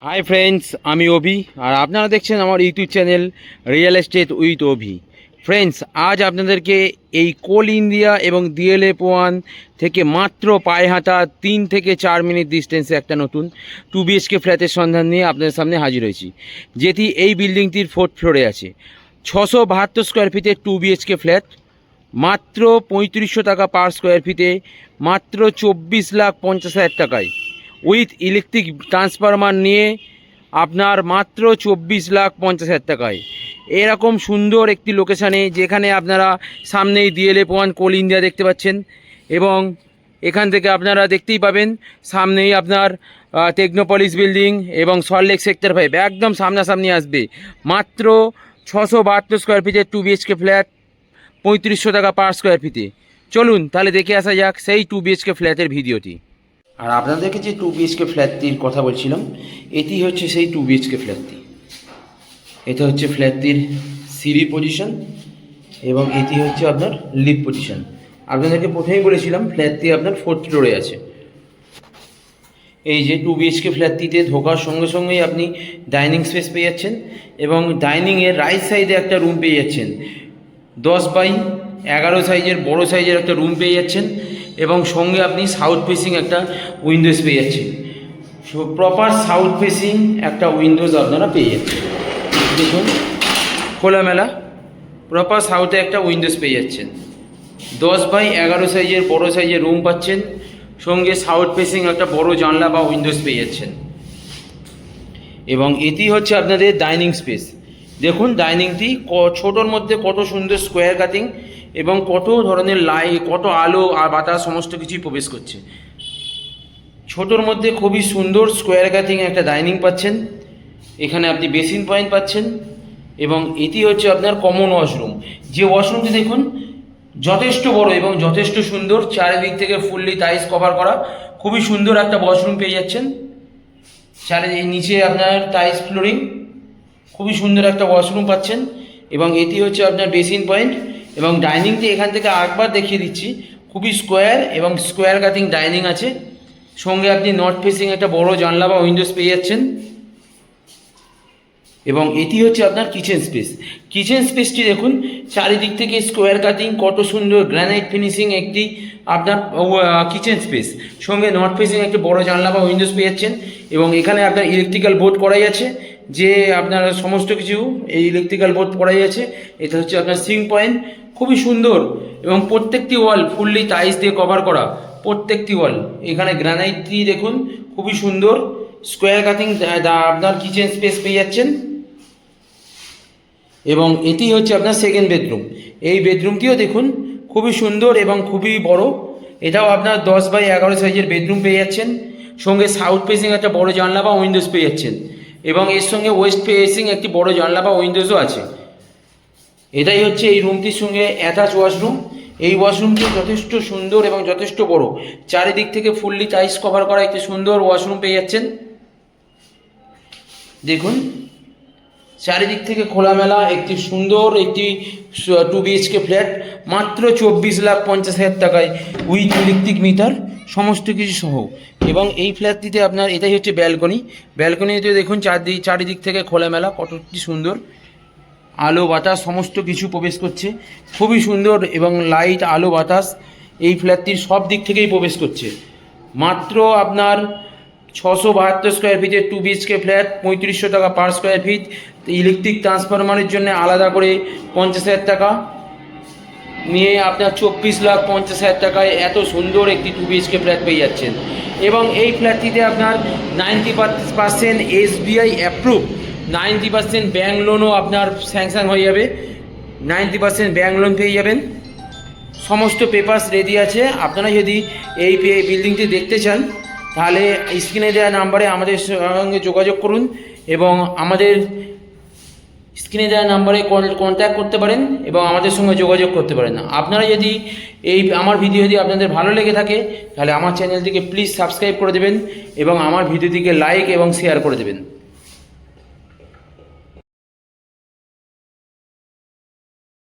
Hi friends, আমি অভি আর আপনারা দেখছেন আমার YouTube channel real estate with Abhi. Friends, আজ আপনাদেরকে এই কোল ইন্ডিয়া এবং DLF1 থেকে মাত্র পায়ে হাঁটা 3 থেকে 4 মিনিট ডিস্টেন্সে একটা নতুন 2 BHK ফ্ল্যাটের সন্ধান নিয়ে আপনাদের সামনে হাজির হয়েছি, যেটি এই বিল্ডিংটির 4th ফ্লোরে আছে। 672 স্কোয়ার ফিটের 2 BHK ফ্ল্যাট, মাত্র 3500 টাকা পার স্কোয়ার ফিটে, মাত্র 24,50,000 টাকায়, উইথ ইলেকট্রিক ট্রান্সফরমার নিয়ে আপনার মাত্র 24,50,000 টাকায় এরকম সুন্দর একটি লোকেশানে, যেখানে আপনারা সামনেই DLF1 কোল ইন্ডিয়া দেখতে পাচ্ছেন এবং এখান থেকে আপনারা দেখতেই পাবেন সামনেই আপনার টেকনোপলিস বিল্ডিং এবং সল্টলেক সেক্টর 5 একদম সামনাসামনি আসবে। মাত্র 672 স্কোয়ার ফিটের 2 BHK ফ্ল্যাট, 3500 টাকা পার স্কোয়ার ফিটে। চলুন তাহলে দেখে আসা যাক সেই 2 BHK ফ্ল্যাটের ভিডিওটি। আর আপনাদেরকে যে 2 BHK ফ্ল্যাটটির কথা বলছিলাম, এটি হচ্ছে সেই 2 BHK ফ্ল্যাটটি। এটা হচ্ছে ফ্ল্যাটটির সিঁড়ি পজিশন এবং এটি হচ্ছে আপনার লিফট পজিশন। আপনাদেরকে প্রথমেই বলেছিলাম ফ্ল্যাটটি আপনার 4th ফ্লোরে আছে। এই যে 2 BHK ফ্ল্যাটটিতে ঢোকার সঙ্গে সঙ্গেই আপনি ডাইনিং স্পেস পেয়ে যাচ্ছেন এবং ডাইনিংয়ের রাইট সাইডে একটা রুম পেয়ে যাচ্ছেন। 10x11 সাইজের বড় সাইজের একটা রুম পেয়ে যাচ্ছেন এবং সঙ্গে আপনি সাউথ ফেসিং একটা উইন্ডোজ পেয়ে যাচ্ছেন। প্রপার সাউথ ফেসিং একটা উইন্ডোজ আপনারা পেয়ে যাচ্ছেন। দেখুন, খোলামেলা প্রপার সাউথে একটা উইন্ডোজ পেয়ে যাচ্ছেন। 10x11 সাইজের বড় সাইজের রুম পাচ্ছেন, সঙ্গে সাউথ ফেসিং একটা বড় জানলা বা উইন্ডোজ পেয়ে যাচ্ছেন। এবং এটি হচ্ছে আপনাদের ডাইনিং স্পেস। দেখুন ডাইনিংটি ছোটোর মধ্যে কত সুন্দর স্কোয়ার কাটিং এবং কত ধরনের লাইট, কত আলো আর বাতাস সমস্ত কিছুই প্রবেশ করছে। ছোটোর মধ্যে খুবই সুন্দর স্কোয়ার কাটিং একটা ডাইনিং পাচ্ছেন। এখানে আপনি বেসিন পয়েন্ট পাচ্ছেন এবং এটি হচ্ছে আপনার কমন ওয়াশরুম। যে ওয়াশরুমটি দেখুন যথেষ্ট বড় এবং যথেষ্ট সুন্দর, চারিদিক থেকে ফুললি টাইলস কভার করা, খুবই সুন্দর একটা ওয়াশরুম পেয়ে যাচ্ছেন। নিচে আপনার টাইলস ফ্লোরিং, খুবই সুন্দর একটা ওয়াশরুম পাচ্ছেন এবং এটি হচ্ছে আপনার বেসিন পয়েন্ট। এবং ডাইনিংটি এখান থেকে আরেকবার দেখিয়ে দিচ্ছি, খুবই স্কোয়ার এবং স্কোয়ার কাটিং ডাইনিং আছে, সঙ্গে আপনি নর্থ ফেসিং একটা বড় জানলা বা উইন্ডোজ পেয়ে যাচ্ছেন। এবং এটি হচ্ছে আপনার কিচেন স্পেস। কিচেন স্পেসটি দেখুন চারিদিক থেকে স্কোয়ার কাটিং, কত সুন্দর গ্রানাইট ফিনিশিং একটি আপনার কিচেন স্পেস, সঙ্গে নর্থ ফেসিং একটি বড় জানলা বা উইন্ডোজ পেয়ে যাচ্ছেন। এবং এখানে আপনার ইলেকট্রিক্যাল বোর্ড করাই আছে, যে আপনার সমস্ত কিছু এই ইলেকট্রিক্যাল বোর্ড করাই আছে। এটা হচ্ছে আপনার সিঙ্ক পয়েন্ট, খুবই সুন্দর এবং প্রত্যেকটি ওয়াল ফুললি টাইলস দিয়ে কভার করা, প্রত্যেকটি ওয়াল। এখানে গ্রানাইটটি দেখুন খুবই সুন্দর স্কোয়ার কাটিং আপনার কিচেন স্পেস পেয়ে যাচ্ছেন। এবং এটি হচ্ছে আপনার সেকেন্ড বেডরুম। এই বেডরুমটিও দেখুন খুবই সুন্দর এবং খুবই বড়। এটাও আপনার 10x11 সাইজের বেডরুম পেয়ে যাচ্ছেন, সঙ্গে সাউথ ফেসিং একটা বড় জানলা বা উইন্ডোজ পেয়ে যাচ্ছেন এবং এর সঙ্গে ওয়েস্ট ফেসিং একটি বড় জানলা বা উইন্ডোজও আছে। এটাই হচ্ছে এই রুমটির সঙ্গে অ্যাটাচ ওয়াশরুম। এই ওয়াশরুমটি যথেষ্ট সুন্দর এবং যথেষ্ট বড়, চারিদিক থেকে ফুললি টাইলস কভার করা একটি সুন্দর ওয়াশরুম পেয়ে যাচ্ছেন। দেখুন চারিদিক থেকে খোলামেলা একটি সুন্দর একটি 2 BHK ফ্ল্যাট, মাত্র 24,50,000 টাকায়, উইথ ইলেকট্রিক মিটার সমস্ত কিছু সহ। এবং এই ফ্ল্যাটটিতে আপনার এটাই হচ্ছে ব্যালকনি। ব্যালকনিতে দেখুন চারিদিক থেকে খোলামেলা, কতটি সুন্দর আলো বাতাস সমস্ত কিছু প্রবেশ করছে, খুবই সুন্দর এবং লাইট আলো বাতাস এই ফ্ল্যাটটির সব দিক থেকেই প্রবেশ করছে। মাত্র আপনার 672 স্কোয়ার ফিটের 2 BHK ফ্ল্যাট, 3500 টাকা পার স্কোয়ার ফিট। ইলেকট্রিক ট্রান্সফরমারের জন্য আলাদা করে 50,000 টাকা নিয়ে আপনার 24,50,000 টাকায় এত সুন্দর একটি 2 BHK ফ্ল্যাট পেয়ে যাচ্ছেন। এবং এই ফ্ল্যাটটিতে আপনার 90% SBI অ্যাপ্রুভ, 90% ব্যাঙ্ক লোনও আপনার স্যাংশন হয়ে যাবে, 90% ব্যাঙ্ক লোন পেয়ে যাবেন। সমস্ত পেপারস রেডি আছে। আপনারা যদি এই বিল্ডিংটি দেখতে চান তাহলে স্ক্রিনে দেওয়া নাম্বারে আমাদের সঙ্গে যোগাযোগ করুন এবং আমাদের স্ক্রিনে দেওয়া নাম্বারে কন্ট্যাক্ট করতে পারেন এবং আমাদের সঙ্গে যোগাযোগ করতে পারেন। আপনারা যদি আমার ভিডিও যদি আপনাদের ভালো লেগে থাকে তাহলে আমার চ্যানেলটিকে প্লিজ সাবস্ক্রাইব করে দেবেন এবং আমার ভিডিওটিকে লাইক এবং শেয়ার করে দেবেন।